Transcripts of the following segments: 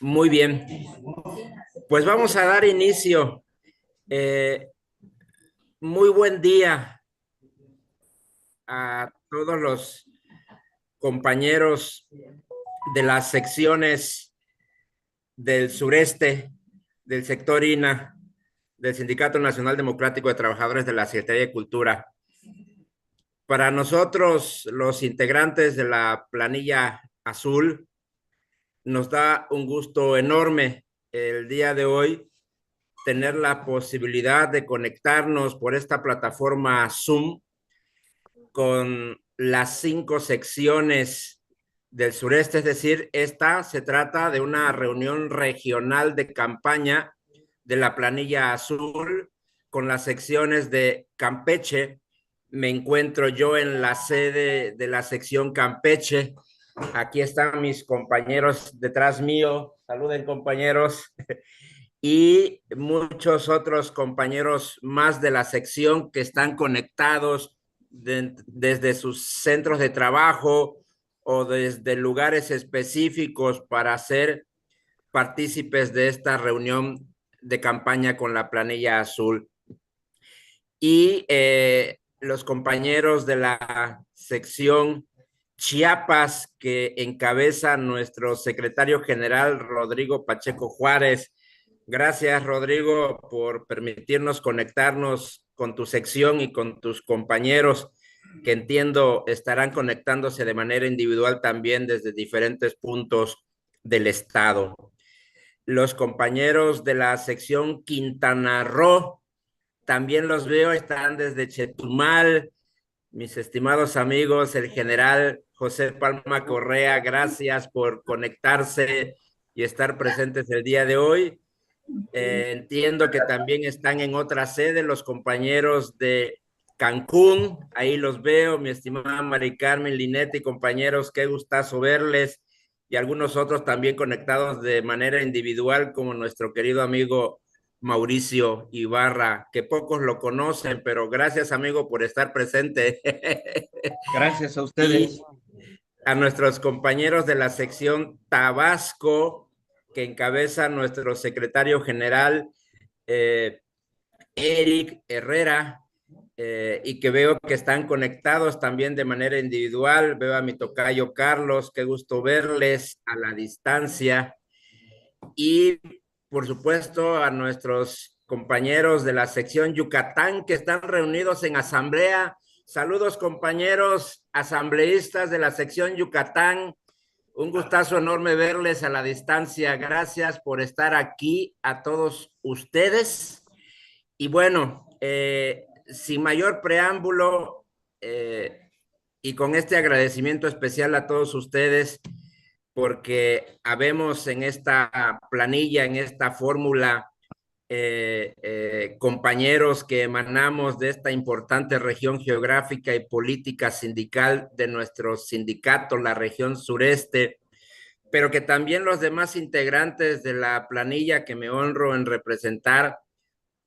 Muy bien, pues vamos a dar inicio. Eh, Muy buen día a todos los compañeros de las secciones del sureste, del sector INA, del Sindicato Nacional Democrático de Trabajadores de la Secretaría de Cultura. Para nosotros, los integrantes de la planilla azul, nos da un gusto enorme el día de hoy tener la posibilidad de conectarnos por esta plataforma Zoom con las 5 secciones del sureste, es decir, esta se trata de una reunión regional de campaña de la planilla azul con las secciones de Campeche. Me encuentro yo en la sede de la sección Campeche. Aquí están mis compañeros detrás mío. Saluden, compañeros. Y muchos otros compañeros más de la sección que están conectados desde sus centros de trabajo o desde lugares específicos para ser partícipes de esta reunión de campaña con la planilla azul. Y los compañeros de la sección Chiapas que encabeza nuestro secretario general Rodrigo Pacheco Juárez. Gracias, Rodrigo, por permitirnos conectarnos con tu sección y con tus compañeros que entiendo estarán conectándose de manera individual también desde diferentes puntos del estado. Los compañeros de la sección Quintana Roo, también los veo, están desde Chetumal. Mis estimados amigos, el general José Palma Correa, gracias por conectarse y estar presentes el día de hoy. Entiendo que también están en otra sede los compañeros de Cancún, ahí los veo, mi estimada Mari Carmen Linetti y compañeros, qué gustazo verles, y algunos otros también conectados de manera individual, como nuestro querido amigo Mauricio Ibarra, que pocos lo conocen, pero gracias, amigo, por estar presente. Gracias a Y ustedes. a nuestros compañeros de la sección Tabasco, que encabeza nuestro secretario general, eh, Eric Herrera, y que veo que están conectados también de manera individual. Veo a mi tocayo Carlos, qué gusto verles a la distancia. Y por supuesto a nuestros compañeros de la sección Yucatán que están reunidos en asamblea. Saludos, compañeros asambleístas de la sección Yucatán. Un gustazo enorme verles a la distancia. Gracias por estar aquí a todos ustedes. Y bueno, sin mayor preámbulo, y con este agradecimiento especial a todos ustedes, porque habemos en esta planilla, en esta fórmula, compañeros que emanamos de esta importante región geográfica y política sindical de nuestro sindicato, la región sureste, pero que también los demás integrantes de la planilla que me honro en representar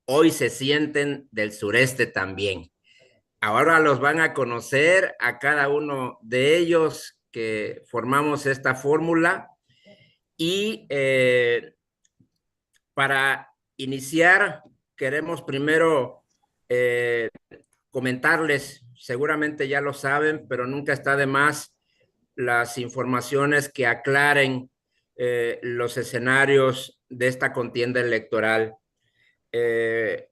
hoy se sienten del sureste también. Ahora los van a conocer a cada uno de ellos que formamos esta fórmula y para iniciar queremos primero eh, comentarles, seguramente ya lo saben, pero nunca está de más las informaciones que aclaren los escenarios de esta contienda electoral. Eh,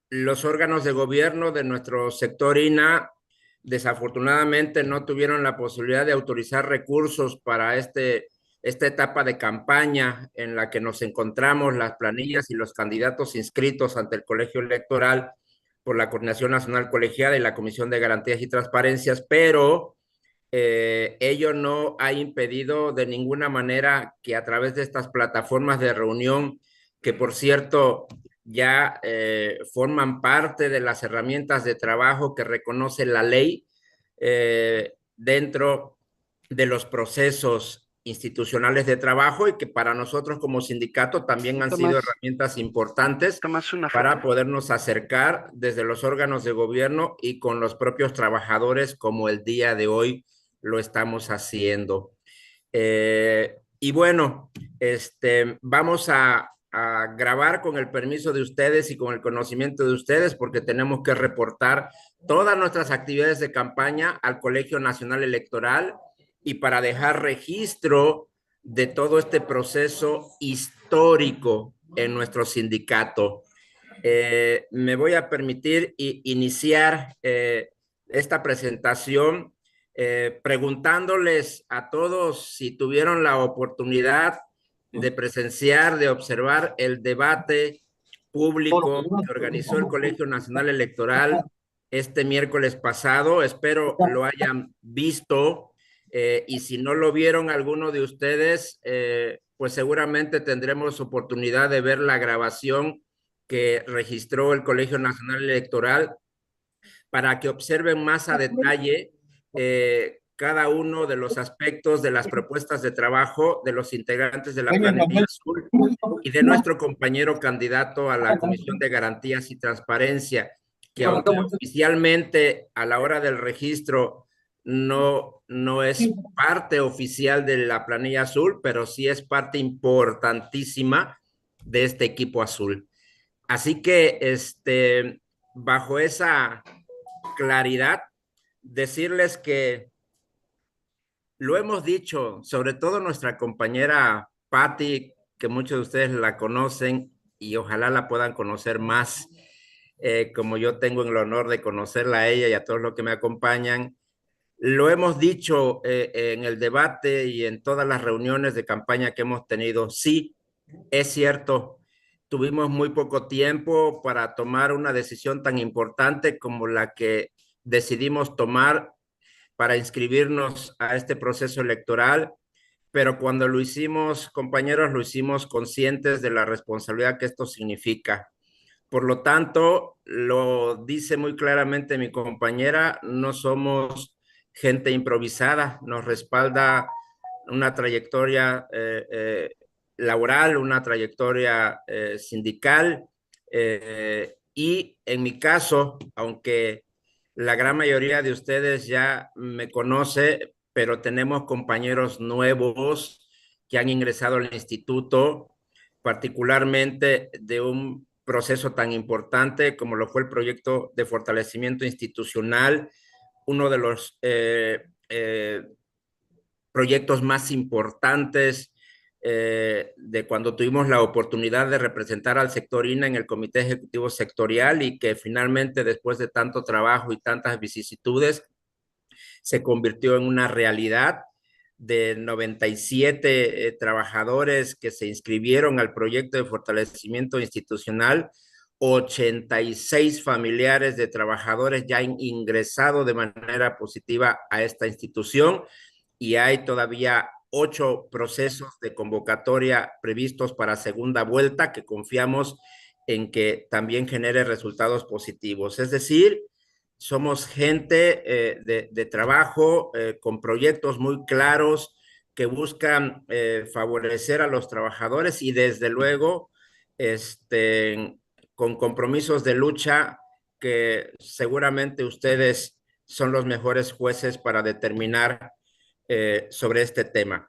los órganos de gobierno de nuestro sector INA desafortunadamente no tuvieron la posibilidad de autorizar recursos para esta etapa de campaña en la que nos encontramos las planillas y los candidatos inscritos ante el colegio electoral por la Coordinación Nacional Colegiada y la Comisión de Garantías y Transparencias, pero ello no ha impedido de ninguna manera que a través de estas plataformas de reunión, que por cierto ya forman parte de las herramientas de trabajo que reconoce la ley dentro de los procesos institucionales de trabajo y que para nosotros como sindicato también han sido Tomás, herramientas importantes tomás una para foto. podernos acercar desde los órganos de gobierno y con los propios trabajadores como el día de hoy lo estamos haciendo. Y bueno, Vamos a grabar con el permiso de ustedes y con el conocimiento de ustedes, porque tenemos que reportar todas nuestras actividades de campaña al Colegio Nacional Electoral y para dejar registro de todo este proceso histórico en nuestro sindicato. Me voy a permitir iniciar esta presentación preguntándoles a todos si tuvieron la oportunidad de presenciar, de observar el debate público que organizó el Colegio Nacional Electoral este miércoles pasado. Espero lo hayan visto y si no lo vieron alguno de ustedes, pues seguramente tendremos oportunidad de ver la grabación que registró el Colegio Nacional Electoral para que observen más a detalle cada uno de los aspectos de las propuestas de trabajo de los integrantes de la Planilla Azul y de nuestro compañero candidato a la Comisión de Garantías y Transparencia, que aunque oficialmente a la hora del registro no es parte oficial de la Planilla Azul, pero sí es parte importantísima de este equipo azul. Así que bajo esa claridad, decirles que lo hemos dicho, sobre todo nuestra compañera Patti, que muchos de ustedes la conocen y ojalá la puedan conocer más, como yo tengo el honor de conocerla a ella y a todos los que me acompañan. Lo hemos dicho en el debate y en todas las reuniones de campaña que hemos tenido. Sí, es cierto, tuvimos muy poco tiempo para tomar una decisión tan importante como la que decidimos tomar para inscribirnos a este proceso electoral, pero cuando lo hicimos, compañeros, lo hicimos conscientes de la responsabilidad que esto significa. Por lo tanto, lo dice muy claramente mi compañera, no somos gente improvisada, nos respalda una trayectoria laboral, una trayectoria sindical y en mi caso, aunque la gran mayoría de ustedes ya me conoce, pero tenemos compañeros nuevos que han ingresado al instituto, particularmente de un proceso tan importante como lo fue el proyecto de fortalecimiento institucional, uno de los proyectos más importantes de cuando tuvimos la oportunidad de representar al sector INA en el Comité Ejecutivo Sectorial y que finalmente, después de tanto trabajo y tantas vicisitudes, se convirtió en una realidad de 97 trabajadores que se inscribieron al proyecto de fortalecimiento institucional, 86 familiares de trabajadores ya han ingresado de manera positiva a esta institución y hay todavía 8 procesos de convocatoria previstos para segunda vuelta que confiamos en que también genere resultados positivos. Es decir, somos gente de trabajo con proyectos muy claros que buscan favorecer a los trabajadores y desde luego con compromisos de lucha que seguramente ustedes son los mejores jueces para determinar sobre este tema.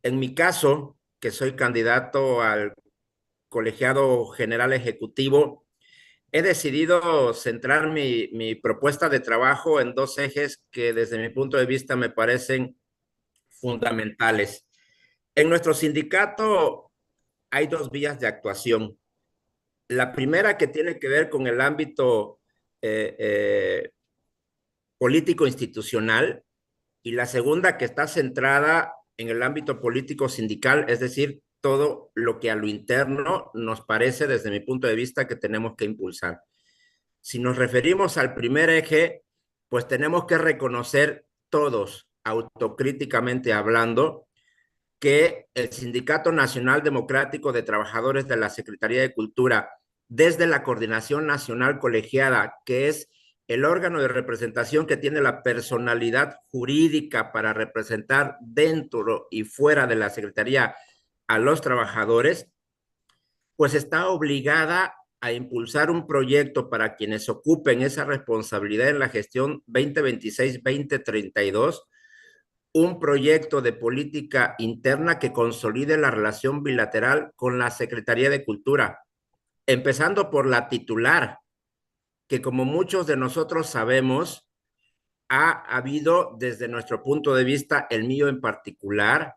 En mi caso, que soy candidato al colegiado general ejecutivo, he decidido centrar mi propuesta de trabajo en dos ejes que desde mi punto de vista me parecen fundamentales. En nuestro sindicato hay dos vías de actuación. La primera que tiene que ver con el ámbito político institucional y la segunda que está centrada en el ámbito político sindical, es decir, todo lo que a lo interno nos parece desde mi punto de vista que tenemos que impulsar. Si nos referimos al primer eje, pues tenemos que reconocer todos, autocríticamente hablando, que el Sindicato Nacional Democrático de Trabajadores de la Secretaría de Cultura, desde la Coordinación Nacional Colegiada, que es el órgano de representación que tiene la personalidad jurídica para representar dentro y fuera de la Secretaría a los trabajadores, pues está obligada a impulsar un proyecto para quienes ocupen esa responsabilidad en la gestión 2026-2032, un proyecto de política interna que consolide la relación bilateral con la Secretaría de Cultura, empezando por la titular, que como muchos de nosotros sabemos, ha habido desde nuestro punto de vista, el mío en particular,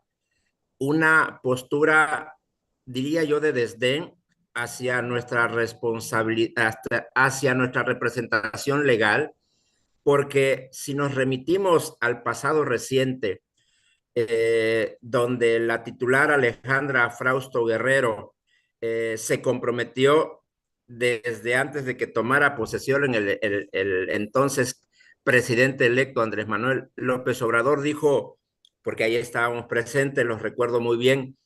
una postura, diría yo, de desdén hacia nuestra responsabilidad, hacia nuestra representación legal, porque si nos remitimos al pasado reciente, donde la titular Alejandra Frausto Guerrero se comprometió desde antes de que tomara posesión en el entonces presidente electo Andrés Manuel López Obrador, dijo, porque ahí estábamos presentes, los recuerdo muy bien,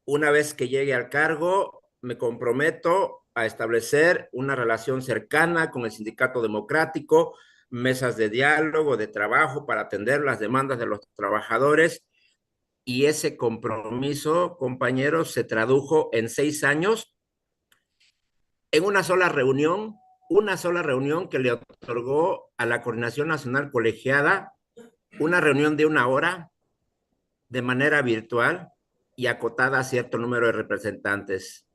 una vez que llegue al cargo, me comprometo a establecer una relación cercana con el Sindicato Democrático, mesas de diálogo, de trabajo para atender las demandas de los trabajadores, y ese compromiso, compañeros, se tradujo en 6 años en una sola reunión que le otorgó a la Coordinación Nacional Colegiada una reunión de 1 hora de manera virtual y acotada a cierto número de representantes.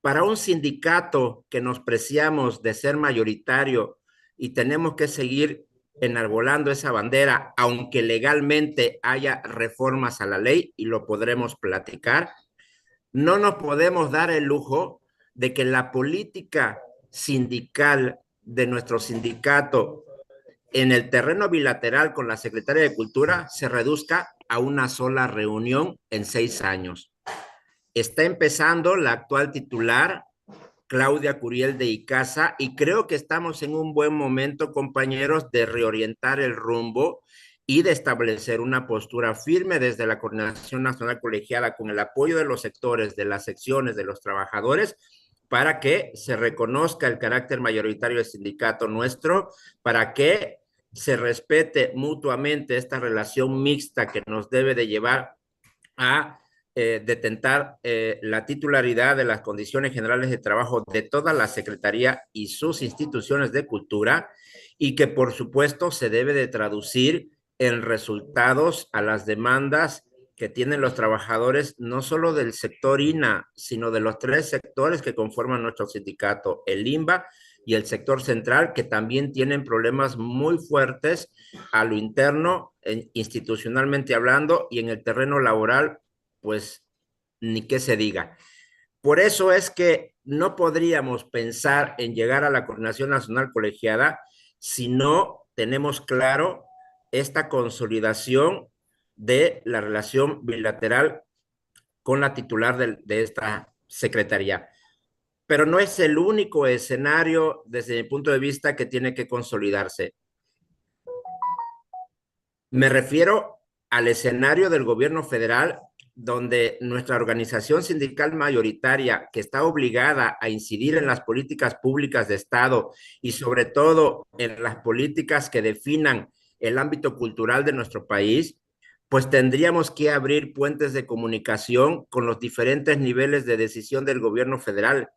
Para un sindicato que nos preciamos de ser mayoritario y tenemos que seguir enarbolando esa bandera, aunque legalmente haya reformas a la ley, y lo podremos platicar, no nos podemos dar el lujo de que la política sindical de nuestro sindicato en el terreno bilateral con la Secretaría de Cultura se reduzca a una sola reunión en 6 años. Está empezando la actual titular, Claudia Curiel de Icaza, y creo que estamos en un buen momento, compañeros, de reorientar el rumbo y de establecer una postura firme desde la Coordinación Nacional Colegiada con el apoyo de los sectores, de las secciones, de los trabajadores, para que se reconozca el carácter mayoritario del sindicato nuestro, para que se respete mutuamente esta relación mixta que nos debe de llevar a detentar la titularidad de las condiciones generales de trabajo de toda la Secretaría y sus instituciones de cultura, y que por supuesto se debe de traducir en resultados a las demandas que tienen los trabajadores, no solo del sector INA, sino de los 3 sectores que conforman nuestro sindicato, el INBA y el sector central, que también tienen problemas muy fuertes a lo interno, institucionalmente hablando, y en el terreno laboral, pues ni qué se diga. Por eso es que no podríamos pensar en llegar a la Coordinación Nacional Colegiada si no tenemos claro esta consolidación de la relación bilateral con la titular de esta secretaría. Pero no es el único escenario, desde mi punto de vista, que tiene que consolidarse. Me refiero al escenario del gobierno federal, donde nuestra organización sindical mayoritaria, que está obligada a incidir en las políticas públicas de Estado y sobre todo en las políticas que definan el ámbito cultural de nuestro país, pues tendríamos que abrir puentes de comunicación con los diferentes niveles de decisión del gobierno federal.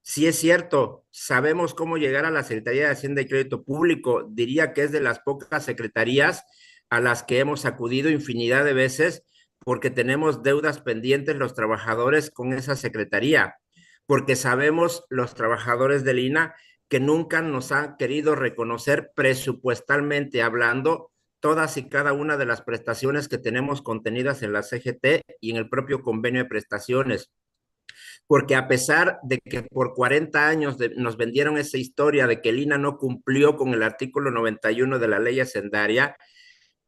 Sí es cierto, sabemos cómo llegar a la Secretaría de Hacienda y Crédito Público. Diría que es de las pocas secretarías a las que hemos acudido infinidad de veces porque tenemos deudas pendientes los trabajadores con esa secretaría, porque sabemos los trabajadores del INA que nunca nos han querido reconocer presupuestalmente hablando todas y cada una de las prestaciones que tenemos contenidas en la CGT y en el propio convenio de prestaciones, porque a pesar de que por 40 años nos vendieron esa historia de que el INA no cumplió con el artículo 91 de la ley hacendaria,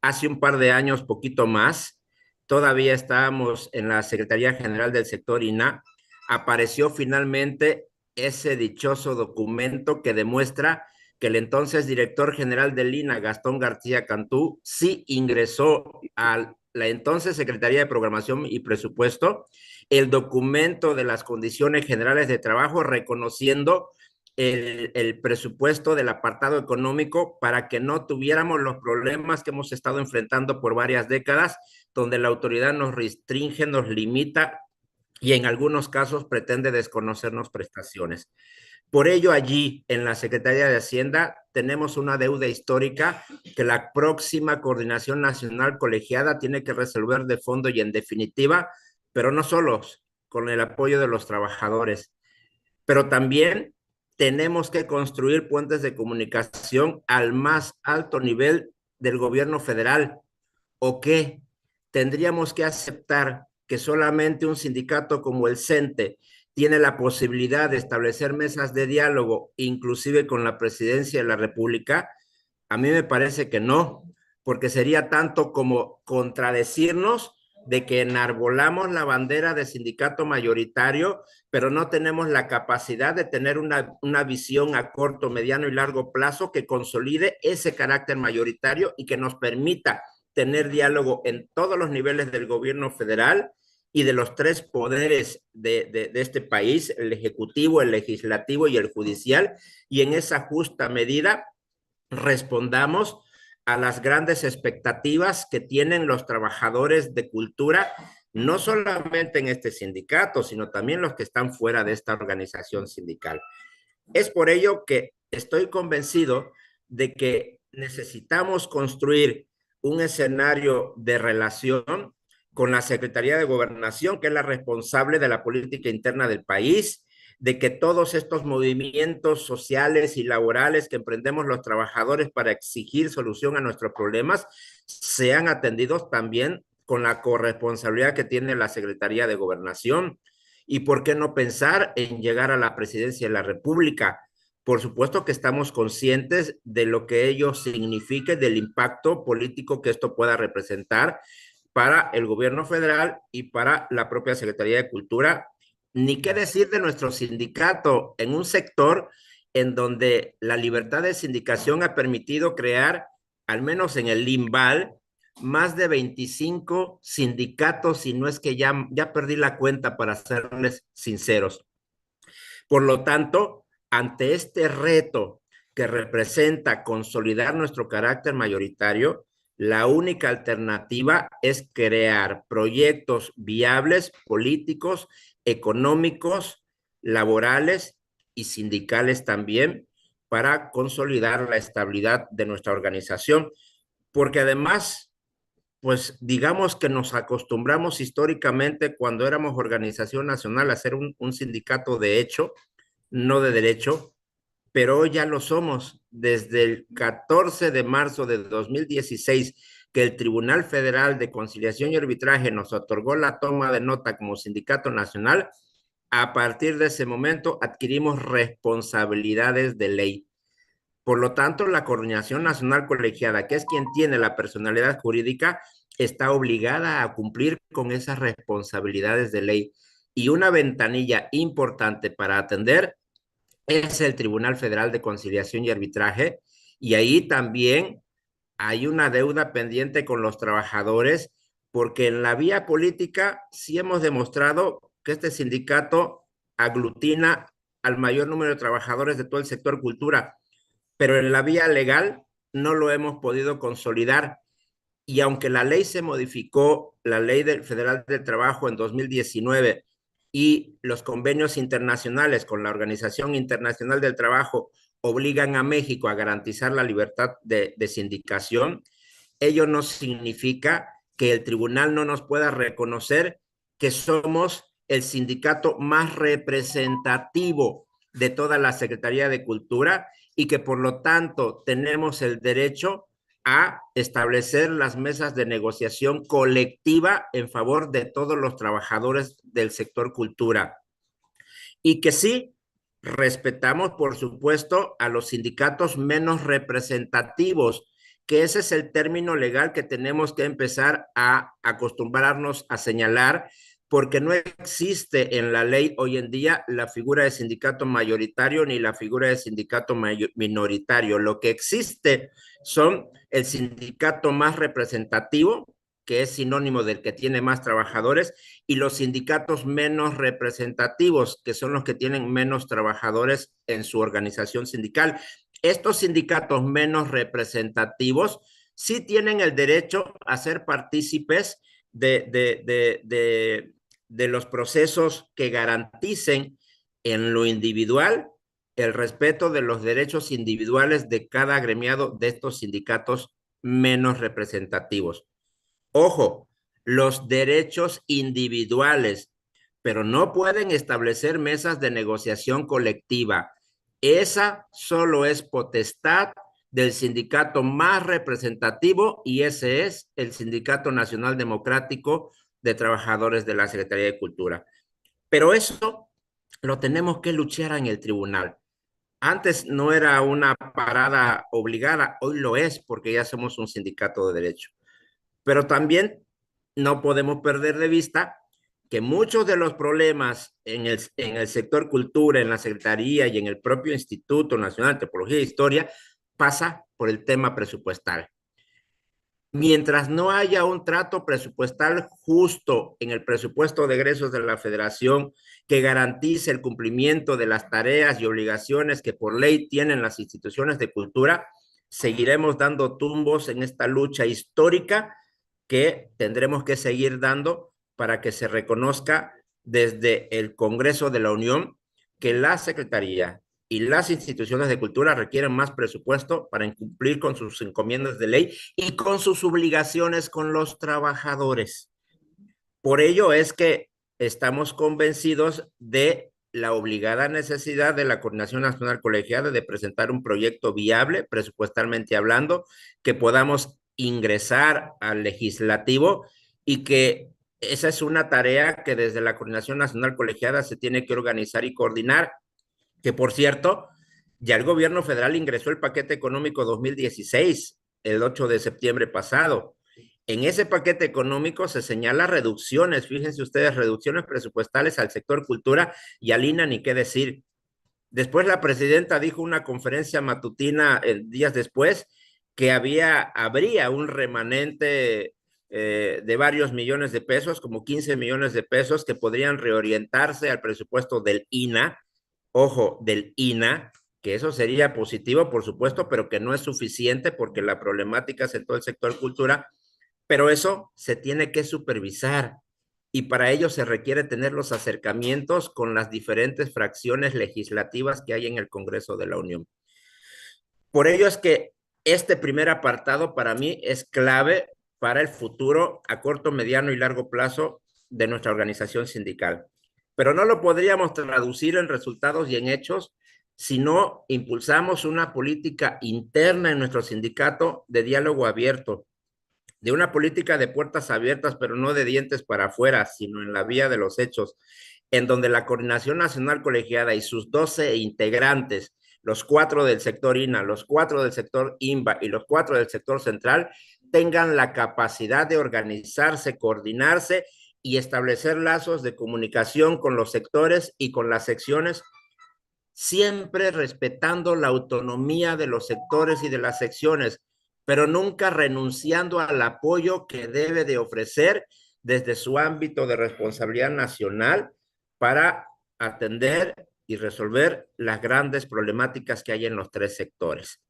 hace un par de años, poquito más, todavía estábamos en la Secretaría General del Sector INA, apareció finalmente ese dichoso documento que demuestra que el entonces director general del INA, Gastón García Cantú, sí ingresó a la entonces Secretaría de Programación y Presupuesto el documento de las condiciones generales de trabajo, reconociendo el presupuesto del apartado económico para que no tuviéramos los problemas que hemos estado enfrentando por varias décadas, donde la autoridad nos restringe, nos limita y en algunos casos pretende desconocernos prestaciones. Por ello, allí en la Secretaría de Hacienda tenemos una deuda histórica que la próxima Coordinación Nacional Colegiada tiene que resolver de fondo y en definitiva, pero no solos, con el apoyo de los trabajadores. Pero también tenemos que construir puentes de comunicación al más alto nivel del gobierno federal. ¿O qué? Tendríamos que aceptar que solamente un sindicato como el CENTE tiene la posibilidad de establecer mesas de diálogo, inclusive con la presidencia de la República. A mí me parece que no, porque sería tanto como contradecirnos de que enarbolamos la bandera de sindicato mayoritario, pero no tenemos la capacidad de tener una visión a corto, mediano y largo plazo que consolide ese carácter mayoritario y que nos permita tener diálogo en todos los niveles del gobierno federal y de los tres poderes de este país, el ejecutivo, el legislativo y el judicial, y en esa justa medida respondamos a las grandes expectativas que tienen los trabajadores de cultura, no solamente en este sindicato, sino también los que están fuera de esta organización sindical. Es por ello que estoy convencido de que necesitamos construir un escenario de relación con la Secretaría de Gobernación, que es la responsable de la política interna del país, de que todos estos movimientos sociales y laborales que emprendemos los trabajadores para exigir solución a nuestros problemas sean atendidos también con la corresponsabilidad que tiene la Secretaría de Gobernación. ¿Y por qué no pensar en llegar a la presidencia de la República? Por supuesto que estamos conscientes de lo que ello signifique, del impacto político que esto pueda representar para el gobierno federal y para la propia Secretaría de Cultura. Ni qué decir de nuestro sindicato en un sector en donde la libertad de sindicación ha permitido crear, al menos en el LIMBAL, más de 25 sindicatos, y no es que ya perdí la cuenta, para serles sinceros. Por lo tanto, ante este reto que representa consolidar nuestro carácter mayoritario, la única alternativa es crear proyectos viables, políticos, económicos, laborales y sindicales también, para consolidar la estabilidad de nuestra organización, porque además, pues digamos que nos acostumbramos históricamente, cuando éramos organización nacional, a ser un sindicato de hecho, no de derecho, pero hoy ya lo somos. Desde el 14 de marzo de 2016, que el Tribunal Federal de Conciliación y Arbitraje nos otorgó la toma de nota como sindicato nacional, a partir de ese momento adquirimos responsabilidades de ley. Por lo tanto, la Coordinación Nacional Colegiada, que es quien tiene la personalidad jurídica, está obligada a cumplir con esas responsabilidades de ley. Y una ventanilla importante para atender es el Tribunal Federal de Conciliación y Arbitraje, y ahí también hay una deuda pendiente con los trabajadores, porque en la vía política sí hemos demostrado que este sindicato aglutina al mayor número de trabajadores de todo el sector cultura, pero en la vía legal no lo hemos podido consolidar. Y aunque la ley se modificó, la ley federal del trabajo en 2019, y los convenios internacionales con la Organización Internacional del Trabajo obligan a México a garantizar la libertad de sindicación, ello no significa que el tribunal no nos pueda reconocer que somos el sindicato más representativo de toda la Secretaría de Cultura, y que por lo tanto tenemos el derecho a establecer las mesas de negociación colectiva en favor de todos los trabajadores del sector cultura. Y que sí, respetamos, por supuesto, a los sindicatos menos representativos, que ese es el término legal que tenemos que empezar a acostumbrarnos a señalar, porque no existe en la ley hoy en día la figura de sindicato mayoritario ni la figura de sindicato minoritario. Lo que existe son el sindicato más representativo, que es sinónimo del que tiene más trabajadores, y los sindicatos menos representativos, que son los que tienen menos trabajadores en su organización sindical. Estos sindicatos menos representativos sí tienen el derecho a ser partícipes de los procesos que garanticen en lo individual el respeto de los derechos individuales de cada agremiado de estos sindicatos menos representativos. Ojo, los derechos individuales, pero no pueden establecer mesas de negociación colectiva. Esa solo es potestad del sindicato más representativo y ese es el Sindicato Nacional Democrático de Trabajadores de la Secretaría de Cultura. Pero eso lo tenemos que luchar en el tribunal. Antes no era una parada obligada, hoy lo es porque ya somos un sindicato de derecho. Pero también no podemos perder de vista que muchos de los problemas en el sector cultura, en la Secretaría y en el propio Instituto Nacional de Antropología e Historia pasa por el tema presupuestal. Mientras no haya un trato presupuestal justo en el presupuesto de egresos de la Federación que garantice el cumplimiento de las tareas y obligaciones que por ley tienen las instituciones de cultura, seguiremos dando tumbos en esta lucha histórica que tendremos que seguir dando para que se reconozca desde el Congreso de la Unión que la Secretaría y las instituciones de cultura requieren más presupuesto para cumplir con sus encomiendas de ley y con sus obligaciones con los trabajadores. Por ello es que estamos convencidos de la obligada necesidad de la Coordinación Nacional Colegiada de presentar un proyecto viable, presupuestalmente hablando, que podamos ingresar al legislativo y que esa es una tarea que desde la Coordinación Nacional Colegiada se tiene que organizar y coordinar, que por cierto, ya el gobierno federal ingresó el paquete económico 2016, el 8 de septiembre pasado. En ese paquete económico se señala reducciones, fíjense ustedes, reducciones presupuestales al sector cultura y al INA, ni qué decir. Después la presidenta dijo en una conferencia matutina días después que habría un remanente de varios millones de pesos, como 15 millones de pesos, que podrían reorientarse al presupuesto del INA, ojo, del INA, que eso sería positivo, por supuesto, pero que no es suficiente porque la problemática es en todo el sector cultura, pero eso se tiene que supervisar y para ello se requiere tener los acercamientos con las diferentes fracciones legislativas que hay en el Congreso de la Unión. Por ello es que este primer apartado para mí es clave para el futuro a corto, mediano y largo plazo de nuestra organización sindical. Pero no lo podríamos traducir en resultados y en hechos si no impulsamos una política interna en nuestro sindicato de diálogo abierto, de una política de puertas abiertas, pero no de dientes para afuera, sino en la vía de los hechos, en donde la Coordinación Nacional Colegiada y sus 12 integrantes, los 4 del sector INA, los 4 del sector INBA y los 4 del sector central, tengan la capacidad de organizarse, coordinarse y establecer lazos de comunicación con los sectores y con las secciones, siempre respetando la autonomía de los sectores y de las secciones, pero nunca renunciando al apoyo que debe de ofrecer desde su ámbito de responsabilidad nacional para atender y resolver las grandes problemáticas que hay en los tres sectores.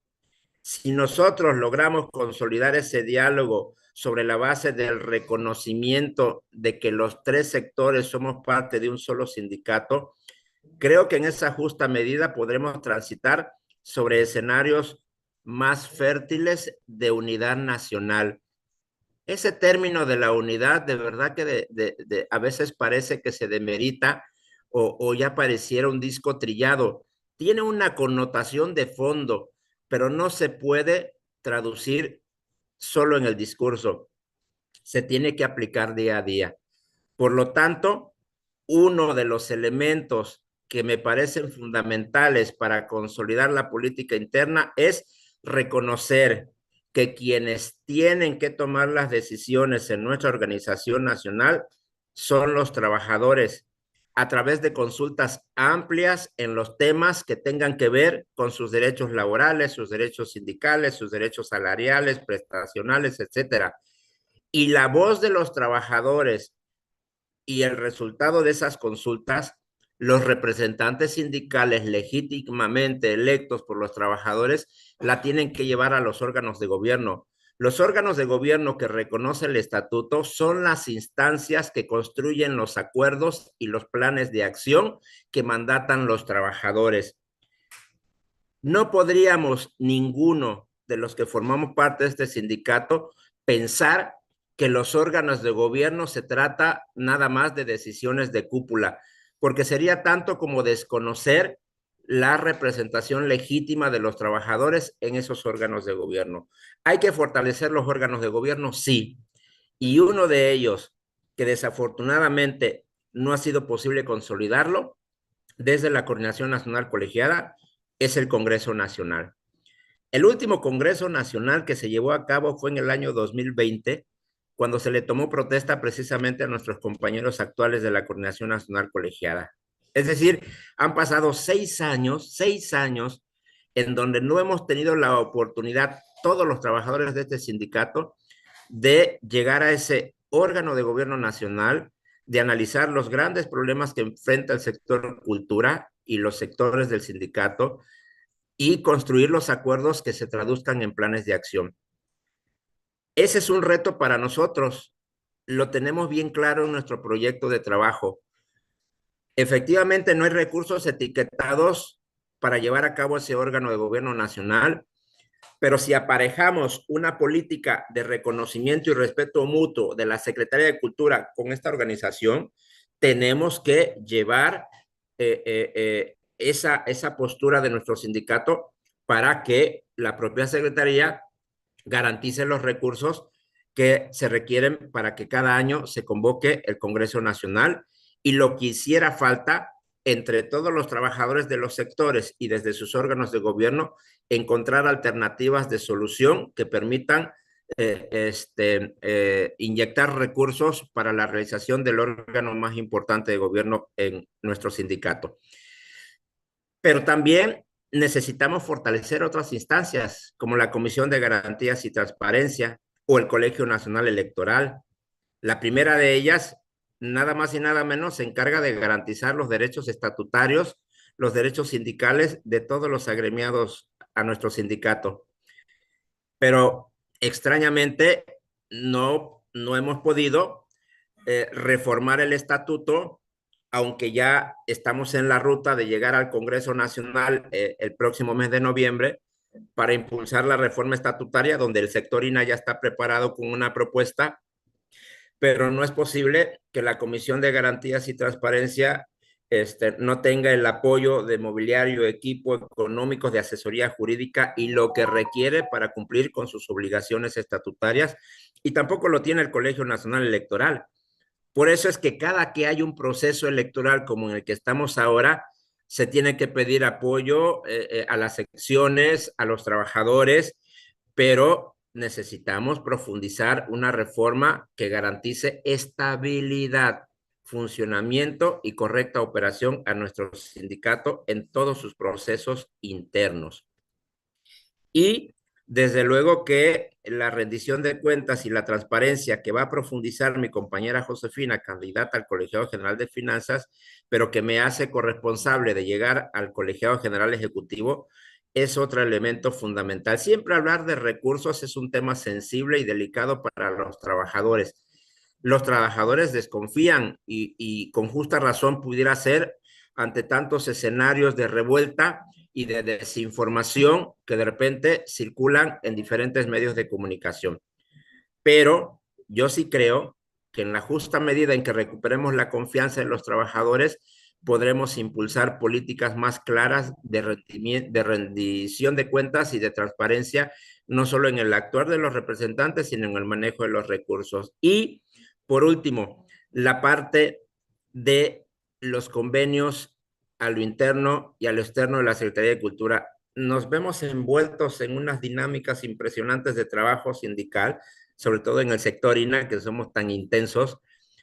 Si nosotros logramos consolidar ese diálogo sobre la base del reconocimiento de que los tres sectores somos parte de un solo sindicato, creo que en esa justa medida podremos transitar sobre escenarios más fértiles de unidad nacional. Ese término de la unidad, de verdad que a veces parece que se demerita o ya pareciera un disco trillado. Tiene una connotación de fondo, pero no se puede traducir solo en el discurso. Se tiene que aplicar día a día. Por lo tanto, uno de los elementos que me parecen fundamentales para consolidar la política interna es reconocer que quienes tienen que tomar las decisiones en nuestra organización nacional son los trabajadores a través de consultas amplias en los temas que tengan que ver con sus derechos laborales, sus derechos sindicales, sus derechos salariales, prestacionales, etcétera. Y la voz de los trabajadores y el resultado de esas consultas, los representantes sindicales legítimamente electos por los trabajadores la tienen que llevar a los órganos de gobierno. Los órganos de gobierno que reconoce el estatuto son las instancias que construyen los acuerdos y los planes de acción que mandatan los trabajadores. No podríamos ninguno de los que formamos parte de este sindicato pensar que los órganos de gobierno se trata nada más de decisiones de cúpula, porque sería tanto como desconocer la representación legítima de los trabajadores en esos órganos de gobierno. ¿Hay que fortalecer los órganos de gobierno? Sí. Y uno de ellos, que desafortunadamente no ha sido posible consolidarlo desde la Coordinación Nacional Colegiada, es el Congreso Nacional. El último Congreso Nacional que se llevó a cabo fue en el año 2020, cuando se le tomó protesta precisamente a nuestros compañeros actuales de la Coordinación Nacional Colegiada. Es decir, han pasado 6 años en donde no hemos tenido la oportunidad, todos los trabajadores de este sindicato, de llegar a ese órgano de gobierno nacional, de analizar los grandes problemas que enfrenta el sector cultura y los sectores del sindicato, y construir los acuerdos que se traduzcan en planes de acción. Ese es un reto para nosotros. Lo tenemos bien claro en nuestro proyecto de trabajo. Efectivamente, no hay recursos etiquetados para llevar a cabo ese órgano de gobierno nacional, pero si aparejamos una política de reconocimiento y respeto mutuo de la Secretaría de Cultura con esta organización, tenemos que llevar esa postura de nuestro sindicato para que la propia Secretaría garantice los recursos que se requieren para que cada año se convoque el Congreso Nacional, y lo que hiciera falta entre todos los trabajadores de los sectores y desde sus órganos de gobierno, encontrar alternativas de solución que permitan inyectar recursos para la realización del órgano más importante de gobierno en nuestro sindicato. Pero también necesitamos fortalecer otras instancias, como la Comisión de Garantías y Transparencia o el Colegio Nacional Electoral. La primera de ellas, nada más y nada menos, se encarga de garantizar los derechos estatutarios, los derechos sindicales de todos los agremiados a nuestro sindicato. Pero extrañamente no hemos podido reformar el estatuto, aunque ya estamos en la ruta de llegar al Congreso Nacional el próximo mes de noviembre para impulsar la reforma estatutaria, donde el sector INA ya está preparado con una propuesta, pero no es posible que la Comisión de Garantías y Transparencia no tenga el apoyo de mobiliario, equipo económicos, de asesoría jurídica y lo que requiere para cumplir con sus obligaciones estatutarias, y tampoco lo tiene el Colegio Nacional Electoral. Por eso es que cada que hay un proceso electoral como en el que estamos ahora, se tiene que pedir apoyo a las secciones, a los trabajadores, pero necesitamos profundizar una reforma que garantice estabilidad, funcionamiento y correcta operación a nuestro sindicato en todos sus procesos internos. Y desde luego que la rendición de cuentas y la transparencia que va a profundizar mi compañera Josefina, candidata al Colegiado General de Finanzas, pero que me hace corresponsable de llegar al Colegiado General Ejecutivo, es otro elemento fundamental. Siempre hablar de recursos es un tema sensible y delicado para los trabajadores. Los trabajadores desconfían y con justa razón pudiera ser ante tantos escenarios de revuelta y de desinformación que de repente circulan en diferentes medios de comunicación. Pero yo sí creo que en la justa medida en que recuperemos la confianza de los trabajadores, podremos impulsar políticas más claras de rendición de cuentas y de transparencia, no solo en el actuar de los representantes, sino en el manejo de los recursos. Y, por último, la parte de los convenios a lo interno y a lo externo de la Secretaría de Cultura. Nos vemos envueltos en unas dinámicas impresionantes de trabajo sindical, sobre todo en el sector INA, que somos tan intensos,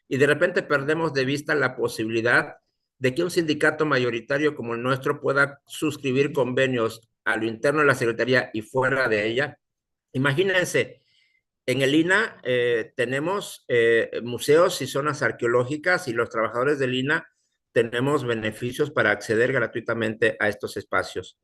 y de repente perdemos de vista la posibilidad de que un sindicato mayoritario como el nuestro pueda suscribir convenios a lo interno de la Secretaría y fuera de ella. Imagínense, en el INA tenemos museos y zonas arqueológicas, y los trabajadores del INA tenemos beneficios para acceder gratuitamente a estos espacios.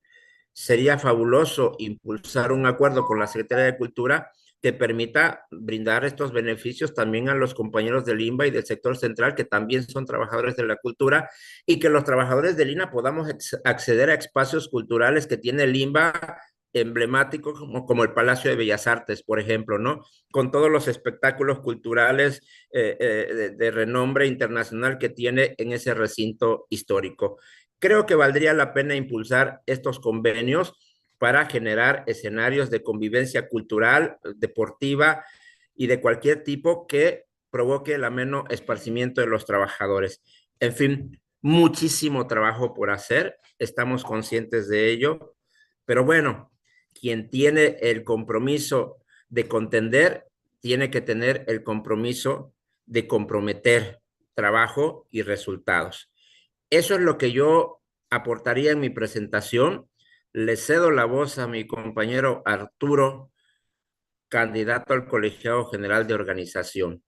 Sería fabuloso impulsar un acuerdo con la Secretaría de Cultura que permita brindar estos beneficios también a los compañeros del INBA y del sector central, que también son trabajadores de la cultura, y que los trabajadores del INA podamos acceder a espacios culturales que tiene el INBA emblemáticos como el Palacio de Bellas Artes, por ejemplo, ¿no? Con todos los espectáculos culturales de renombre internacional que tiene en ese recinto histórico. Creo que valdría la pena impulsar estos convenios para generar escenarios de convivencia cultural, deportiva y de cualquier tipo que provoque el ameno esparcimiento de los trabajadores. En fin, muchísimo trabajo por hacer, estamos conscientes de ello, pero bueno, quien tiene el compromiso de contender, tiene que tener el compromiso de comprometer trabajo y resultados. Eso es lo que yo aportaría en mi presentación. Le cedo la voz a mi compañero Arturo, candidato al colegiado general de organización.